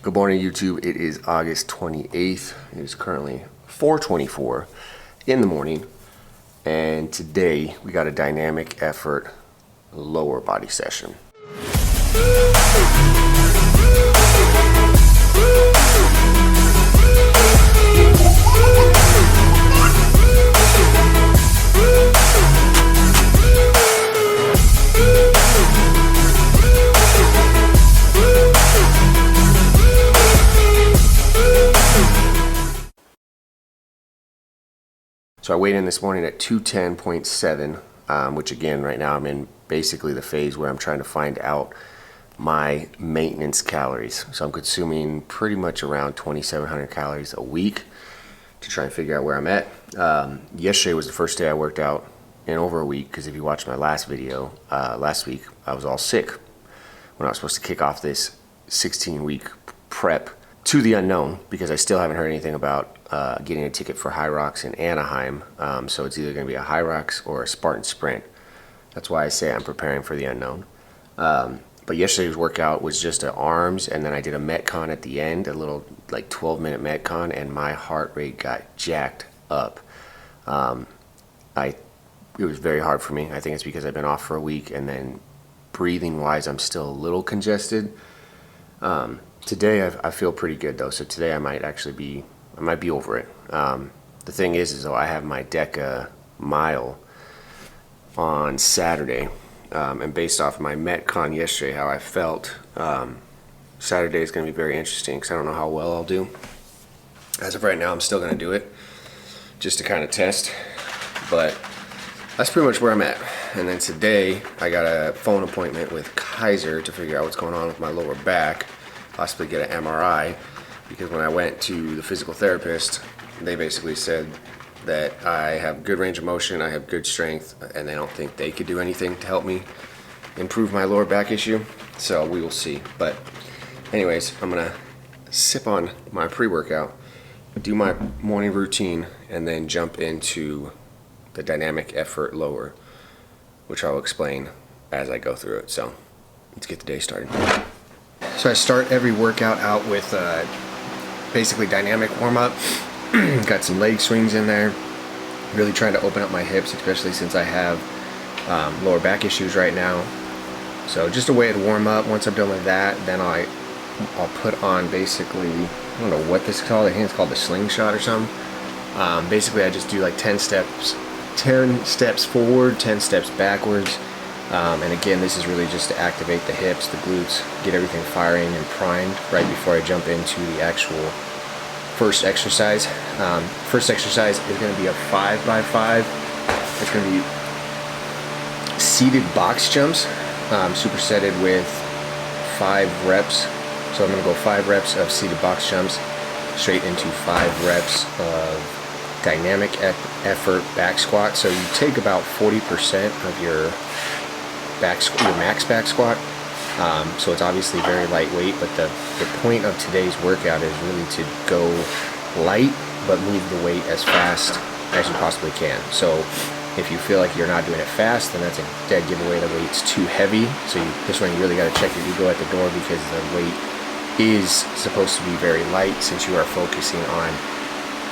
Good morning, YouTube. It is August 28th. It is currently 4:24 in the morning, and today we got a dynamic effort lower body session. So I weighed in this morning at 210.7, which again, right now I'm in basically the phase where I'm trying to find out my maintenance calories. So I'm consuming pretty much around 2,700 calories a week to try and figure out where I'm at. Yesterday was the first day I worked out in over a week, because if you watched my last video, last week, I was all sick when I was supposed to kick off this 16-week prep to the unknown, because I still haven't heard anything about getting a ticket for High Rocks in Anaheim. So it's either going to be a High Rocks or a Spartan Sprint. That's why I say I'm preparing for the unknown. But yesterday's workout was just arms, and then I did a Metcon at the end, a little like 12-minute Metcon, and my heart rate got jacked up. It was very hard for me. I think it's because I've been off for a week, and then breathing-wise, I'm still a little congested. Today I feel pretty good though, so today I might be over it. The thing is though, I have my DECA mile on Saturday, and based off my Metcon yesterday, how I felt, Saturday is going to be very interesting because I don't know how well I'll do. As of right now, I'm still going to do it just to kind of test, but that's pretty much where I'm at. And then today I got a phone appointment with Kaiser to figure out what's going on with my lower back, possibly get an MRI, because when I went to the physical therapist, they basically said that I have good range of motion, I have good strength, and they don't think they could do anything to help me improve my lower back issue. So we will see. But anyways, I'm gonna sip on my pre-workout, do my morning routine, and then jump into the dynamic effort lower, which I'll explain as I go through it. So let's get the day started. So I start every workout out with basically dynamic warm-up. Got some leg swings in there, really trying to open up my hips, especially since I have lower back issues right now. So just a way to warm up. Once I'm done with that, then I'll put on basically, I don't know what this is called, I think it's called the slingshot or something. Basically I just do like 10 steps forward, 10 steps backwards. And again, this is really just to activate the hips, the glutes, get everything firing and primed right before I jump into the actual first exercise. First exercise is going to be a 5x5. It's going to be seated box jumps, supersetted with 5 reps. So I'm going to go 5 reps of seated box jumps straight into 5 reps of dynamic effort back squat. So you take about 40% of your max back squat. So it's obviously very lightweight, but the point of today's workout is really to go light but move the weight as fast as you possibly can. So if you feel like you're not doing it fast, then that's a dead giveaway. The weight's too heavy. So this one you really got to check your ego at the door, because the weight is supposed to be very light, since you are focusing on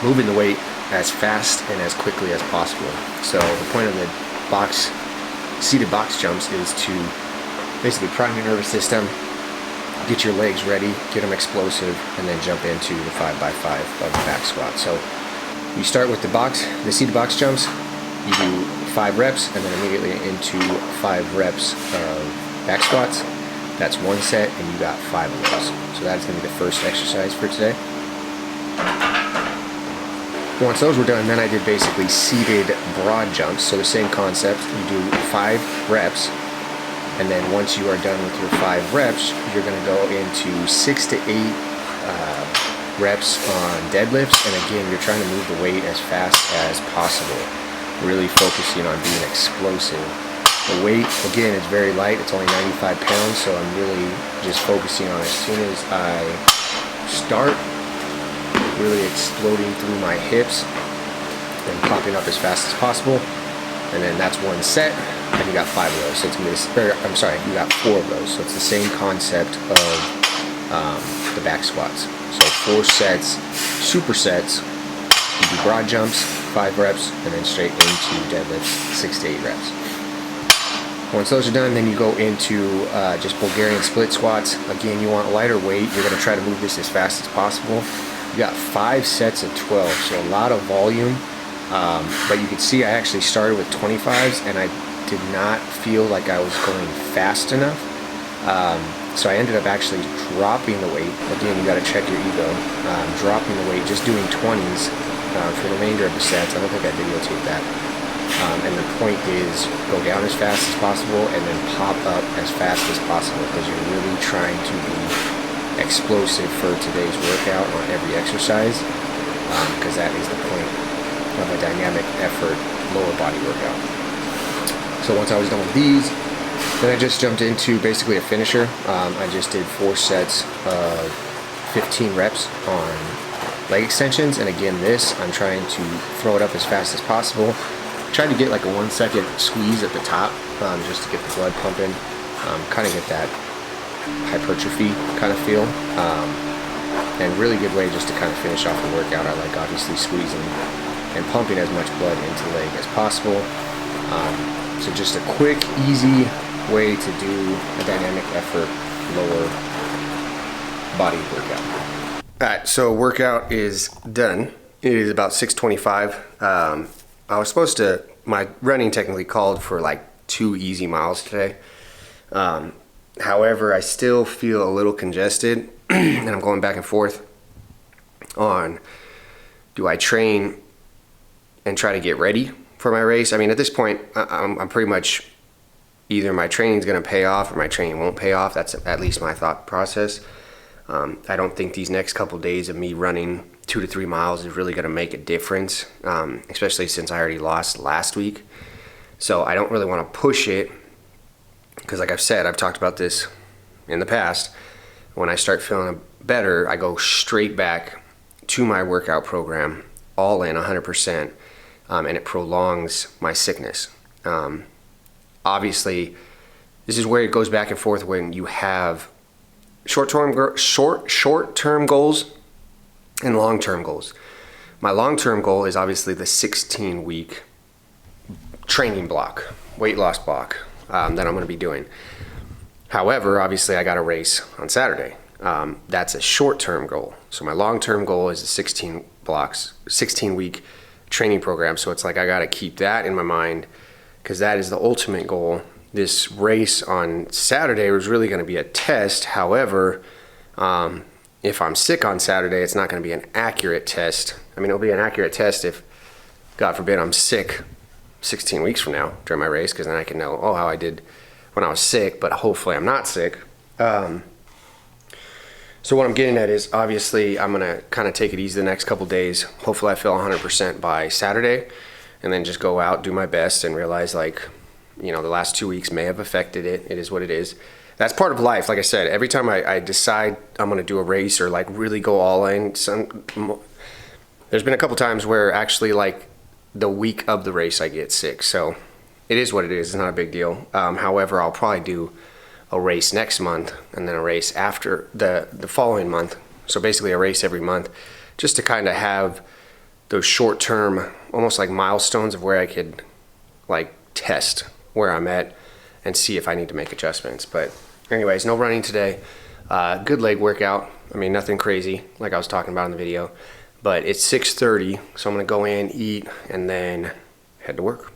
moving the weight as fast and as quickly as possible. So the point of the seated box jumps is to basically prime your nervous system, get your legs ready, get them explosive, and then jump into the 5x5 of the back squat. So you start with the seated box jumps, you do 5 reps, and then immediately into 5 reps of back squats. That's one set, and you got 5 of those. So that's going to be the first exercise for today. Once those were done, then I did basically seated broad jumps. So the same concept, you do 5 reps, and then once you are done with your 5 reps, you're going to go into 6 to 8 reps on deadlifts. And again, you're trying to move the weight as fast as possible, really focusing on being explosive. The weight, again, is very light. It's only 95 pounds, so I'm really just focusing on, as soon as I start, really exploding through my hips and popping up as fast as possible. And then that's one set, and you got 5 of those. So it's you got 4 of those. So it's the same concept of the back squats. So 4 sets, supersets. You do broad jumps, 5 reps, and then straight into deadlifts, 6 to 8 reps. Once those are done, then you go into just Bulgarian split squats. Again, you want lighter weight. You're going to try to move this as fast as possible. You got 5 sets of 12, so a lot of volume. But you can see I actually started with 25s, and I did not feel like I was going fast enough. So I ended up actually dropping the weight. Again, you got to check your ego. Dropping the weight, just doing 20s for the remainder of the sets. I don't think I videotaped that. And the point is, go down as fast as possible and then pop up as fast as possible, because you're really trying to be explosive for today's workout on every exercise, because that is the point of a dynamic effort lower body workout. So once I was done with these, then I just jumped into basically a finisher. I just did 4 sets of 15 reps on leg extensions, and again, this I'm trying to throw it up as fast as possible. Try to get like a 1 second squeeze at the top, just to get the blood pumping, kind of get that hypertrophy kind of feel, and really good way just to kind of finish off the workout. I like obviously squeezing and pumping as much blood into the leg as possible. So just a quick, easy way to do a dynamic effort lower body workout. Alright, so workout is done. It is about 6:25. I was supposed to, my running technically called for like 2 easy miles today. However, I still feel a little congested and I'm going back and forth on, do I train and try to get ready for my race? I mean, at this point, I'm pretty much either my training's gonna pay off or my training won't pay off. That's at least my thought process. I don't think these next couple days of me running 2 to 3 miles is really going to make a difference, especially since I already lost last week. So I don't really want to push it, because like I've said, I've talked about this in the past. When I start feeling better, I go straight back to my workout program, all in 100%, and it prolongs my sickness. Obviously, this is where it goes back and forth when you have short-term goals and long-term goals. My long-term goal is obviously the 16-week training block, weight loss block, that I'm going to be doing. However, obviously I got a race on Saturday. That's a short-term goal. So my long-term goal is a 16-week training program. So it's like I got to keep that in my mind, because that is the ultimate goal. This race on Saturday was really going to be a test. However, if I'm sick on Saturday, it's not going to be an accurate test. I mean, it'll be an accurate test if, God forbid, I'm sick 16 weeks from now during my race, because then I can know, oh, how I did when I was sick, but hopefully I'm not sick. So what I'm getting at is, obviously, I'm going to kind of take it easy the next couple days. Hopefully I feel 100% by Saturday, and then just go out, do my best, and realize, like, you know, the last 2 weeks may have affected it. It is what it is. That's part of life. Like I said, every time I decide I'm going to do a race or like really go all in, there's been a couple times where actually like the week of the race I get sick. So it is what it is. It's not a big deal. However, I'll probably do a race next month and then a race after the following month. So basically a race every month, just to kind of have those short-term, almost like milestones of where I could like test where I'm at and see if I need to make adjustments. But anyways, no running today. Good leg workout. I mean, nothing crazy like I was talking about in the video, but it's 6:30, so I'm gonna go in, eat, and then head to work.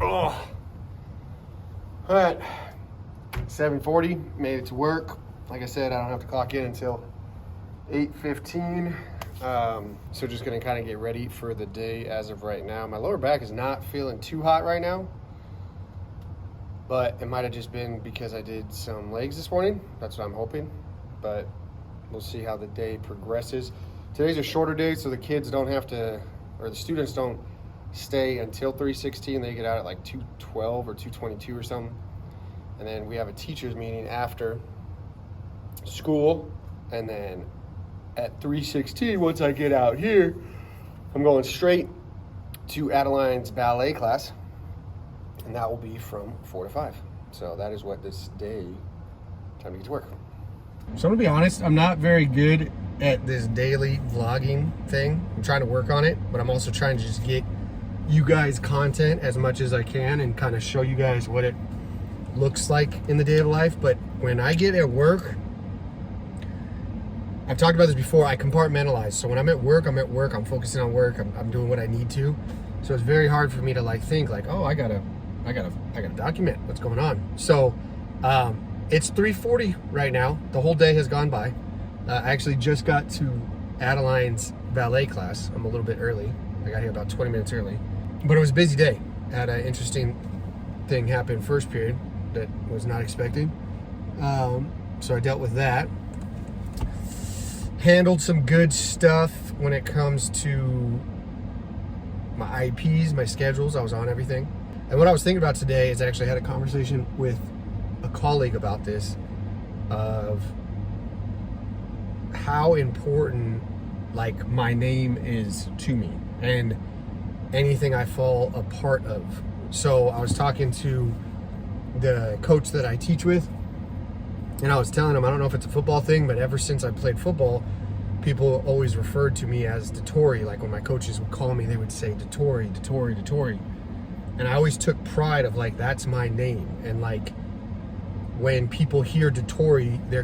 Oh. All right, 7:40, made it to work. Like I said, I don't have to clock in until 8:15. So just gonna kind of get ready for the day as of right now. My lower back is not feeling too hot right now, but it might have just been because I did some legs this morning. That's what I'm hoping, but we'll see how the day progresses. Today's a shorter day, so the kids don't have to, or the students don't stay until 3:16. They get out at like 2:12 or 2:22 or something. And then we have a teachers meeting after school. And then at 3:16, once I get out here, I'm going straight to Adeline's ballet class. And that will be from 4 to 5. So that is what this day, time to get to work. So I'm gonna be honest, I'm not very good at this daily vlogging thing. I'm trying to work on it, but I'm also trying to just get you guys content as much as I can and kind of show you guys what it looks like in the day of life. But when I get at work, I've talked about this before, I compartmentalize. So when I'm at work, I'm focusing on work, I'm doing what I need to. So it's very hard for me to like think like, oh, I gotta document what's going on. So it's 3:40 right now. The whole day has gone by. I actually just got to Adeline's ballet class. I'm a little bit early. I got here about 20 minutes early. But it was a busy day. Had an interesting thing happen first period that was not expected. So I dealt with that. Handled some good stuff when it comes to my IEPs, my schedules. I was on everything. And what I was thinking about today is I actually had a conversation with a colleague about this, of how important like my name is to me and anything I fall a part of. So I was talking to the coach that I teach with, and I was telling him, I don't know if it's a football thing, but ever since I played football, people always referred to me as Dettorre. Like when my coaches would call me, they would say Dettorre, Dettorre, Dettorre. And I always took pride of like, that's my name. And like, when people hear Dettorre, they're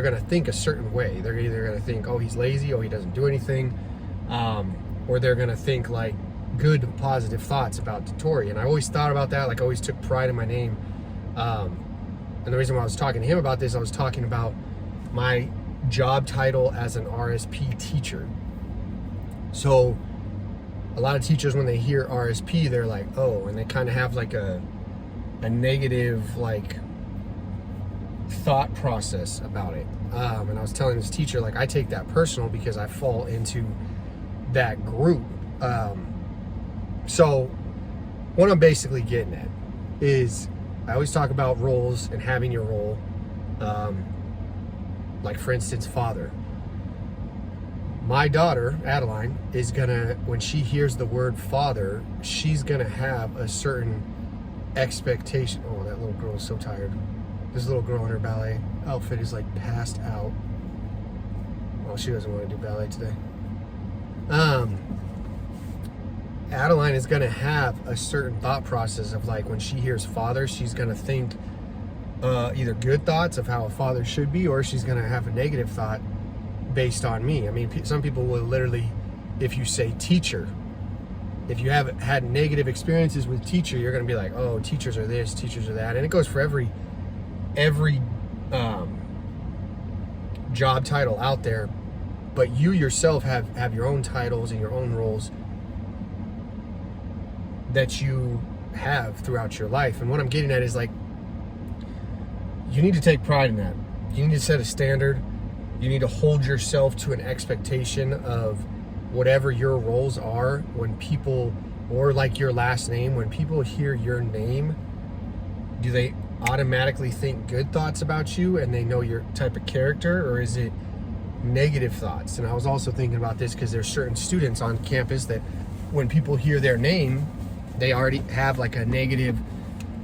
gonna think a certain way. They're either gonna think, oh, he's lazy, oh, he doesn't do anything, or they're gonna think like good, positive thoughts about Dettorre. And I always thought about that. Like I always took pride in my name. And the reason why I was talking to him about this, I was talking about my job title as an RSP teacher. So a lot of teachers, when they hear RSP, they're like, oh, and they kind of have like a negative like thought process about it. And I was telling this teacher, like, I take that personal because I fall into that group. So what I'm basically getting at is I always talk about roles and having your role. Like for instance, father. My daughter, Adeline, is gonna, when she hears the word father, she's gonna have a certain expectation. Oh, that little girl is so tired. This little girl in her ballet outfit is like passed out. Well, she doesn't want to do ballet today. Adeline is gonna have a certain thought process of like, when she hears father, she's gonna think either good thoughts of how a father should be, or she's gonna have a negative thought based on me. I mean, some people will literally, if you say teacher, if you have had negative experiences with teacher, you're gonna be like, oh, teachers are this, teachers are that. And it goes for every job title out there. But you yourself have your own titles and your own roles that you have throughout your life. And what I'm getting at is like, you need to take pride in that. You need to set a standard. You need to hold yourself to an expectation of whatever your roles are. When people, or like your last name, when people hear your name, do they automatically think good thoughts about you and they know your type of character, or is it negative thoughts? And I was also thinking about this because there's certain students on campus that when people hear their name, they already have like a negative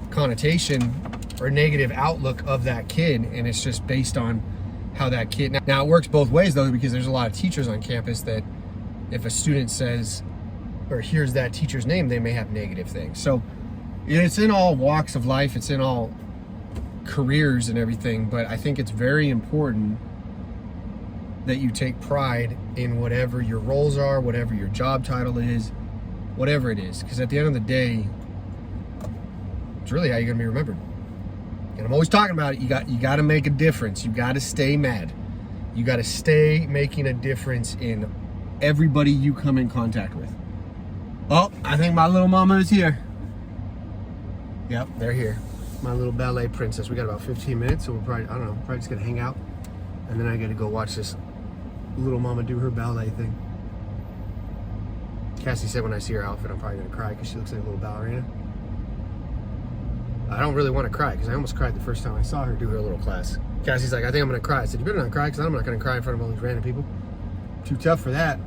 connotation or negative outlook of that kid, and it's just based on how that kid. Now it works both ways though, because there's a lot of teachers on campus that if a student says or hears that teacher's name, they may have negative things. So it's in all walks of life, it's in all careers and everything, but I think it's very important that you take pride in whatever your roles are, whatever your job title is, whatever it is, because at the end of the day, it's really how you're gonna be remembered. And I'm always talking about it. You got to make a difference. You got to stay mad. You got to stay making a difference in everybody you come in contact with. Oh, I think my little mama is here. Yep, they're here. My little ballet princess. We got about 15 minutes, so we're probably, I don't know, probably just gonna hang out. And then I gotta go watch this little mama do her ballet thing. Cassie said when I see her outfit, I'm probably gonna cry because she looks like a little ballerina. I don't really want to cry because I almost cried the first time I saw her do her little class. Cassie's like, I think I'm gonna cry. I said, you better not cry because I'm not gonna cry in front of all these random people. Too tough for that.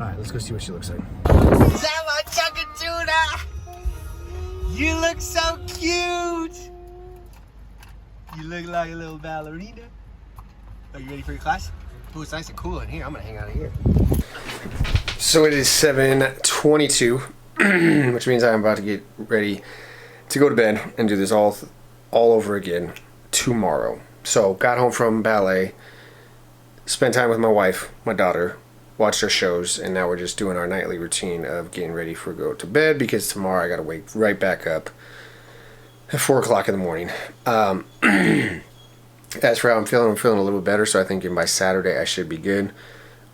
All right, let's go see what she looks like. Is that my Chuckatuna? You look so cute. You look like a little ballerina. Are you ready for your class? Ooh, it's nice and cool in here. I'm gonna hang out of here. So it is 7:22, which means I'm about to get ready to go to bed and do this all over again tomorrow. So got home from ballet, spent time with my wife, my daughter, watched our shows, and now we're just doing our nightly routine of getting ready for go to bed because tomorrow I gotta wake right back up at 4 o'clock in the morning. As for how I'm feeling a little better, so I think by Saturday I should be good.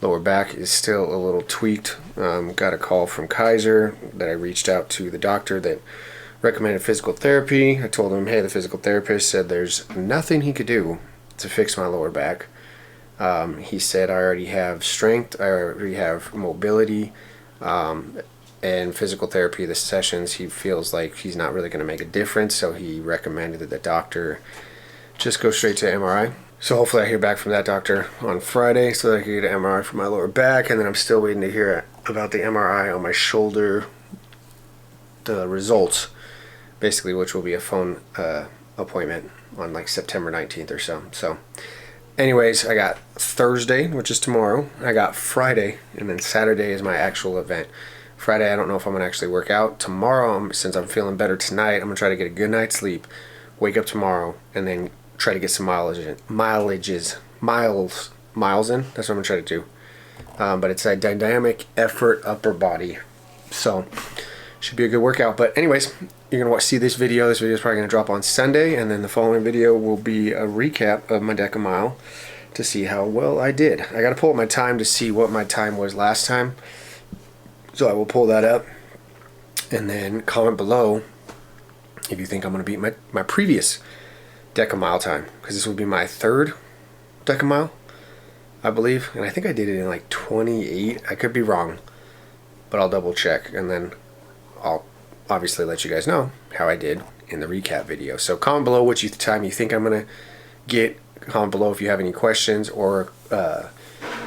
Lower back is still a little tweaked. Got a call from Kaiser that I reached out to the doctor that recommended physical therapy. I told him, hey, the physical therapist said there's nothing he could do to fix my lower back. He said I already have strength, I already have mobility, and physical therapy, the sessions, he feels like he's not really going to make a difference, so he recommended that the doctor just go straight to MRI. So hopefully I hear back from that doctor on Friday so that I can get an MRI for my lower back, and then I'm still waiting to hear about the MRI on my shoulder, the results, basically, which will be a phone appointment on like September 19th or so. So anyways, I got Thursday, which is tomorrow. I got Friday, and then Saturday is my actual event. Friday, I don't know if I'm going to actually work out. Tomorrow, since I'm feeling better tonight, I'm going to try to get a good night's sleep, wake up tomorrow, and then try to get some miles in. That's what I'm going to try to do. But it's a dynamic effort upper body. So, should be a good workout. But anyways, you're going to see this video. This video is probably going to drop on Sunday, and then the following video will be a recap of my decamile to see how well I did. I got to pull up my time to see what my time was last time. So I will pull that up, and then comment below if you think I'm going to beat my previous decamile time, because this will be my third decamile, I believe, and I think I did it in like 28. I could be wrong, but I'll double check, and then I'll obviously let you guys know how I did in the recap video. So comment below what time you think I'm gonna get. Comment below if you have any questions, or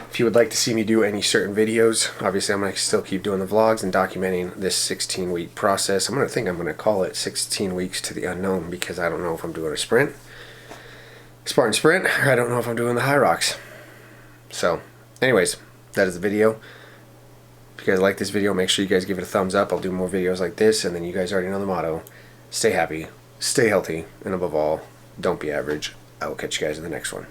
if you would like to see me do any certain videos. Obviously I'm gonna still keep doing the vlogs and documenting this 16-week process. I'm gonna call it 16 weeks to the unknown, because I don't know if I'm doing a Spartan sprint, or I don't know if I'm doing the high rocks. So anyways, that is the video. If you guys like this video, make sure you guys give it a thumbs up. I'll do more videos like this, and then you guys already know the motto: stay happy, stay healthy, and above all, don't be average. I will catch you guys in the next one.